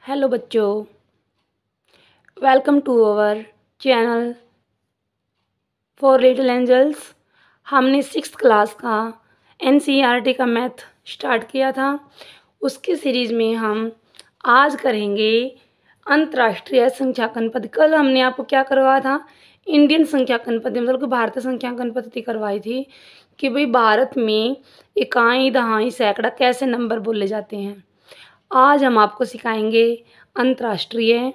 Hello बच्चों, welcome to our channel for little angels. हमने 6th class का NCERT का मैथ स्टार्ट किया था। उसकी सीरीज़ में हम आज करेंगे अंतर्राष्ट्रीय संख्यांकन पद्धति। कल हमने आपको क्या करवाया था? इंडियन संख्यांकन पद्धति, मतलब कि भारतीय संख्यांकन पद्धति करवाई थी कि भाई भारत में इकाई, दहाई, सैकड़ा कैसे नंबर बोले जाते हैं। आज हम आपको सिखाएंगे अंतर्राष्ट्रीय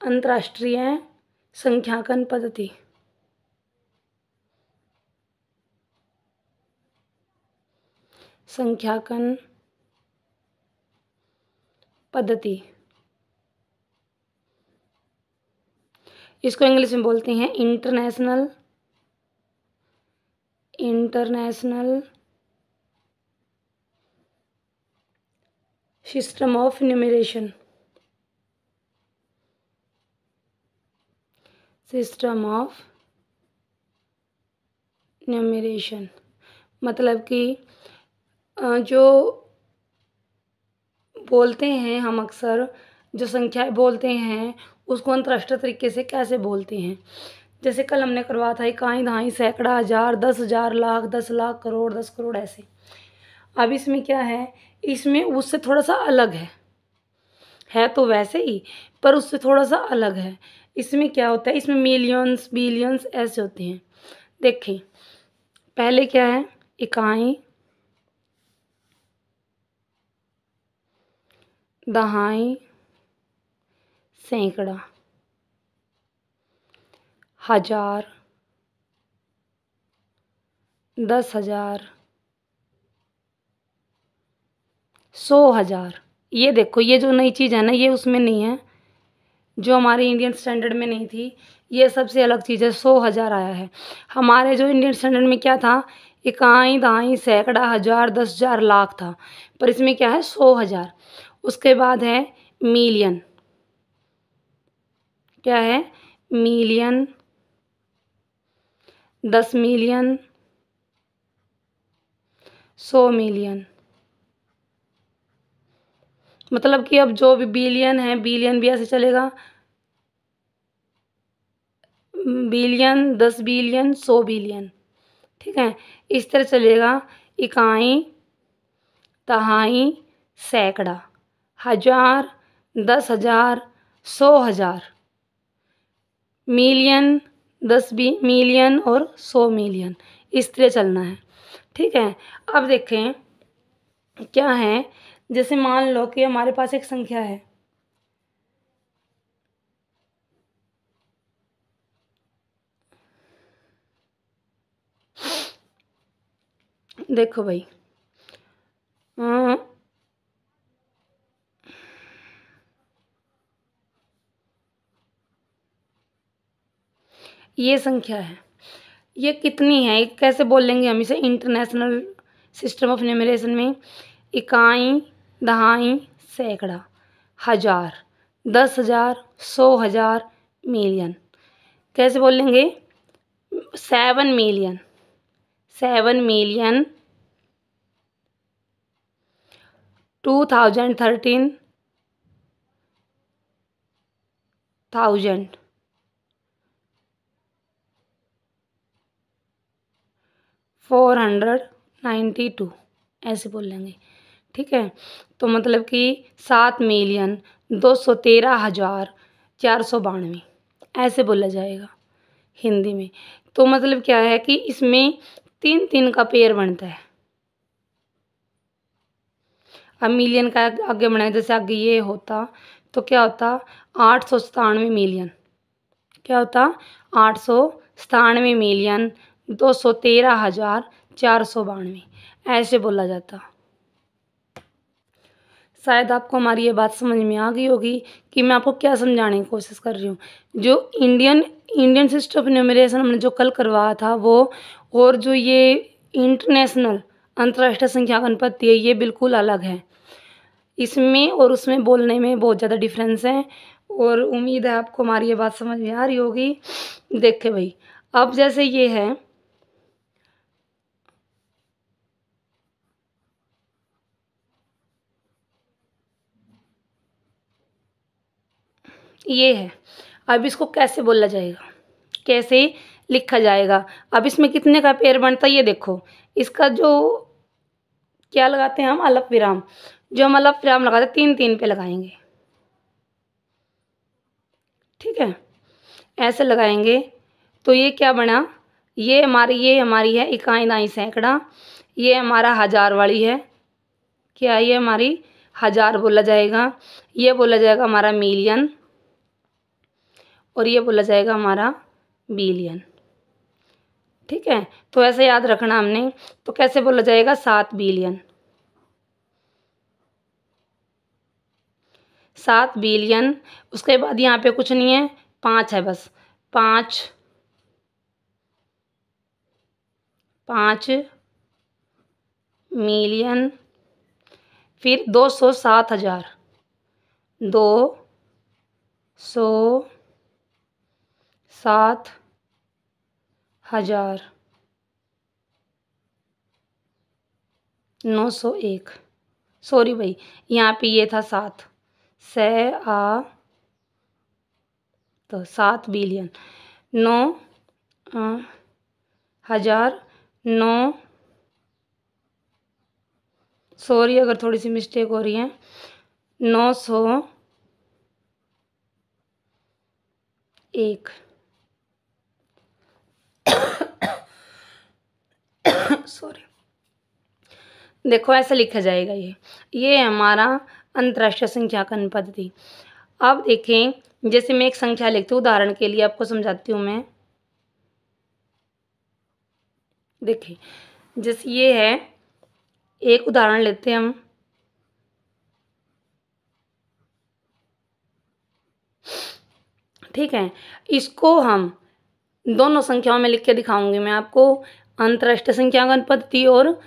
अंतर्राष्ट्रीय संख्यांकन पद्धति। संख्यांकन पद्धति इसको इंग्लिश में बोलते हैं इंटरनेशनल सिस्टम ऑफ न्यूमरेशन। मतलब कि जो बोलते हैं हम अक्सर, जो संख्याएं बोलते हैं उसको अंतर्राष्ट्रीय तरीके से कैसे बोलते हैं। जैसे कल हमने करवाया था इकाई, दहाई, सैकड़ा, हज़ार, 10,000, लाख, 10 लाख, करोड़, 10 करोड़, ऐसे। अब इसमें क्या है, इसमें उससे थोड़ा सा अलग है तो वैसे ही, पर उससे थोड़ा सा अलग है। इसमें क्या होता है, इसमें मिलियंस, बिलियंस ऐसे होते हैं। देखें, पहले क्या है, इकाई, दहाई, सैकड़ा, हज़ार, 10,000, 100,000। ये देखो, ये जो नई चीज़ है ना, ये उसमें नहीं है, जो हमारे इंडियन स्टैंडर्ड में नहीं थी। ये सबसे अलग चीज़ है। 100,000 आया है। हमारे जो इंडियन स्टैंडर्ड में क्या था, इकाई, दहाई, सैकड़ा, हज़ार, 10,000, लाख था, पर इसमें क्या है, 100,000। उसके बाद है मिलियन। क्या है, मिलियन, 10 मिलियन, 100 मिलियन। मतलब कि अब जो भी बिलियन है, बिलियन भी ऐसे चलेगा, बिलियन, 10 बिलियन, 100 बिलियन, ठीक है, इस तरह चलेगा। इकाई, दहाई, सैकड़ा, हज़ार, 10,000, 100,000, मिलियन, 10 मिलियन और 100 मिलियन, इस तरह चलना है, ठीक है। अब देखें क्या है, जैसे मान लो कि हमारे पास एक संख्या है, देखो भाई, ये संख्या है, ये कितनी है, कैसे बोल लेंगे हम इसे इंटरनेशनल सिस्टम ऑफ न्यूमरेशन में। इकाई, दहाई, सैकड़ा, हज़ार, 10,000, 100,000, मिलियन। कैसे बोल लेंगे, 7 मिलियन, 2013 थाउजेंड, 492, ऐसे बोल लेंगे, ठीक है। तो मतलब कि 7,213,492 ऐसे बोला जाएगा हिंदी में। तो मतलब क्या है कि इसमें 3 का पेयर बनता है। अब मिलियन का आगे बनाए, जैसे आगे ये होता तो क्या होता, 897 मिलियन। क्या होता, 897 मिलियन 213,492, ऐसे बोला जाता। शायद आपको हमारी ये बात समझ में आ गई होगी कि मैं आपको क्या समझाने की कोशिश कर रही हूँ। जो इंडियन सिस्टम ऑफ न्यूमरेशन हमने जो कल करवाया था वो, और जो ये इंटरनेशनल अंतर्राष्ट्रीय संख्यांकन पद्धति है, ये बिल्कुल अलग है। इसमें और उसमें बोलने में बहुत ज़्यादा डिफरेंस है। और उम्मीद है आपको हमारी ये बात समझ में आ रही होगी। देखिए भाई, अब जैसे ये है, ये है, अब इसको कैसे बोला जाएगा, कैसे लिखा जाएगा। अब इसमें कितने का पेड़ बनता है ये देखो। इसका जो क्या लगाते हैं हम, अल्प विराम। जो हम अल्प विराम लगाते हैं 3 3 पे लगाएंगे, ठीक है, ऐसे लगाएंगे। तो ये क्या बना, ये हमारी है इकाई दाई सैकड़ा, ये हमारा हजार वाली है। क्या ये हमारी हजार बोला जाएगा, ये बोला जाएगा हमारा मिलियन, और ये बोला जाएगा हमारा बिलियन, ठीक है। तो ऐसे याद रखना हमने। तो कैसे बोला जाएगा, 7 बिलियन, 7 बिलियन। उसके बाद यहाँ पे कुछ नहीं है, 5 है बस, 5 मिलियन, फिर 207,000, 207,000, 901। सॉरी भाई, यहाँ पे ये था 7 से आ, तो 7 बिलियन, 9,000, 9, सॉरी अगर थोड़ी सी मिस्टेक हो रही है, 901। सॉरी, देखो ऐसे लिखा जाएगा। ये हमारा अंतर्राष्ट्रीय संख्यांकन पद्धति। अब देखें, जैसे मैं एक संख्या लिखती हूँ, उदाहरण के लिए आपको समझाती हूँ मैं। देखिए, जैसे ये है, एक उदाहरण लेते हैं हम। ठीक है, इसको हम दोनों संख्याओं में लिख के दिखाऊंगी मैं आपको, अंतर्राष्ट्रीय संख्यांकन पद्धति और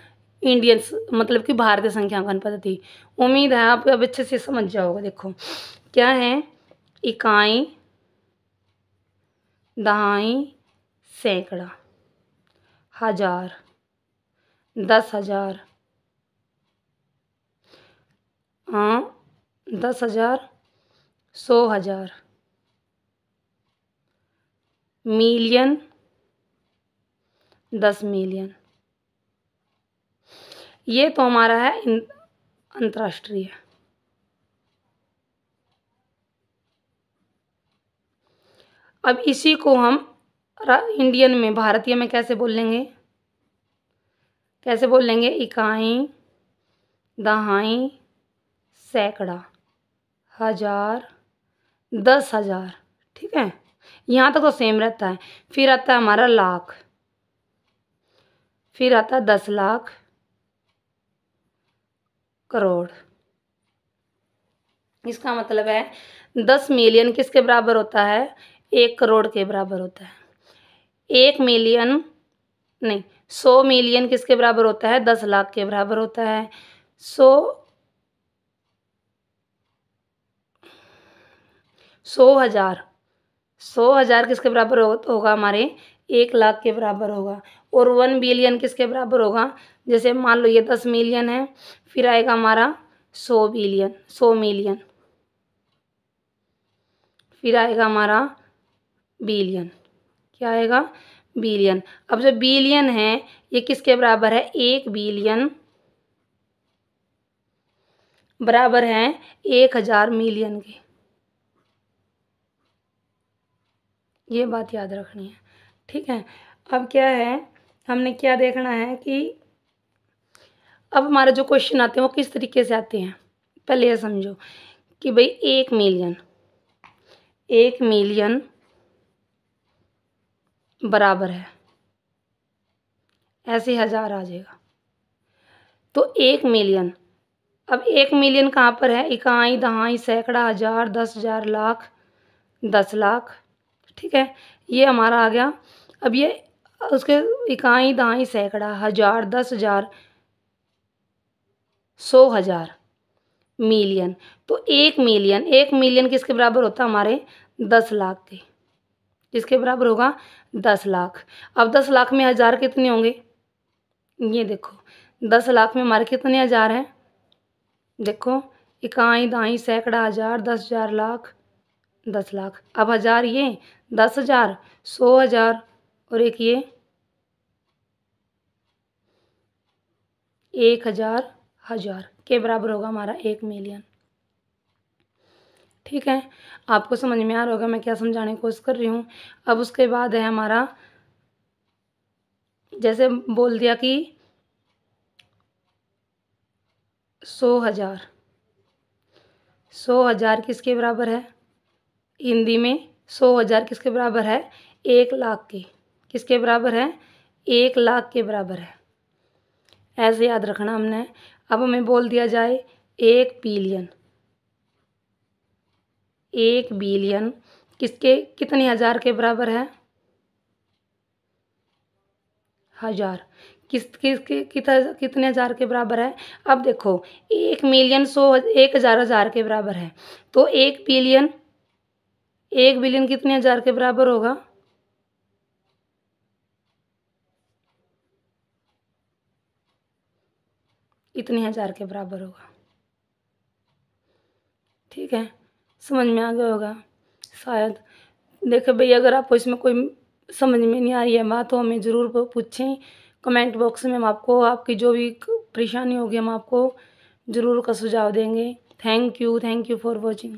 इंडियन मतलब कि भारतीय संख्यांकन पद्धति। उम्मीद है आप अब अच्छे से समझ जाओगे। देखो क्या है, इकाई दहाई सैकड़ा, हजार, 10,000, 10,000, 100,000, मिलियन, 10 मिलियन। ये तो हमारा है अंतर्राष्ट्रीय। अब इसी को हम इंडियन में, भारतीय में कैसे बोलेंगे, कैसे बोलेंगे, इकाई दहाई सैकड़ा, हजार, 10,000, ठीक है। यहाँ तक तो सेम रहता है। फिर आता है हमारा लाख, फिर आता है 10 लाख, करोड़। इसका मतलब है 10 मिलियन किसके बराबर होता है, 1 करोड़ के बराबर होता है। 1 मिलियन नहीं, 100 मिलियन किसके बराबर होता है, 10 लाख के बराबर होता है। 100,000, 100,000 किसके बराबर होगा हमारे, 1 लाख के बराबर होगा। और 1 बिलियन किसके बराबर होगा, जैसे मान लो ये 10 मिलियन है, फिर आएगा हमारा 100 बिलियन, 100 मिलियन, फिर आएगा हमारा बिलियन। क्या आएगा, बिलियन। अब जो बिलियन है ये किसके बराबर है, 1 बिलियन बराबर है 1,000 मिलियन के। ये बात याद रखनी है, ठीक है। अब क्या है, हमने क्या देखना है कि अब हमारे जो क्वेश्चन आते हैं वो किस तरीके से आते हैं। पहले ये समझो कि भाई 1 मिलियन, 1 मिलियन बराबर है, ऐसे 1000 आ जाएगा। तो 1 मिलियन, अब 1 मिलियन कहाँ पर है, इकाई दहाई सैकड़ा, हजार, 10,000, लाख, 10 लाख, ठीक है। ये हमारा आ गया। अब ये उसके इकाई दहाई सैकड़ा, हजार, 10,000, 100,000, मिलियन। तो 1 मिलियन किसके बराबर होता है हमारे 10 लाख के। किसके बराबर होगा 10 लाख। अब 10 लाख में हज़ार कितने होंगे, ये देखो 10 लाख में हमारे कितने हज़ार हैं, देखो इकाई दाई सैकड़ा हज़ार 10,000 लाख 10 लाख। अब हज़ार ये 10,000 100,000 और एक ये 1,000 हज़ार के बराबर होगा हमारा 1 मिलियन। ठीक है, आपको समझ में आ रहा होगा मैं क्या समझाने की कोशिश कर रही हूँ। अब उसके बाद है हमारा, जैसे बोल दिया कि 100,000 100,000 किसके बराबर है, हिंदी में 100,000 किसके बराबर है 1 लाख के। किसके बराबर है 1 लाख के बराबर है, ऐसे याद रखना हमने। अब हमें बोल दिया जाए 1 बिलियन, 1 बिलियन किसके कितने हज़ार के बराबर है, हज़ार। कितने हज़ार के बराबर है। अब देखो 1 मिलियन 1,000 हज़ार के बराबर है, तो 1 बिलियन 1 बिलियन कितने हज़ार के बराबर होगा, इतने हज़ार के बराबर होगा। ठीक है, समझ में आ गया होगा शायद। देखो भाई, अगर आपको इसमें कोई समझ में नहीं आ रही है बात तो हमें ज़रूर पूछें कमेंट बॉक्स में। हम आपको आपकी जो भी परेशानी होगी हम आपको ज़रूर का सुझाव देंगे। Thank you for watching.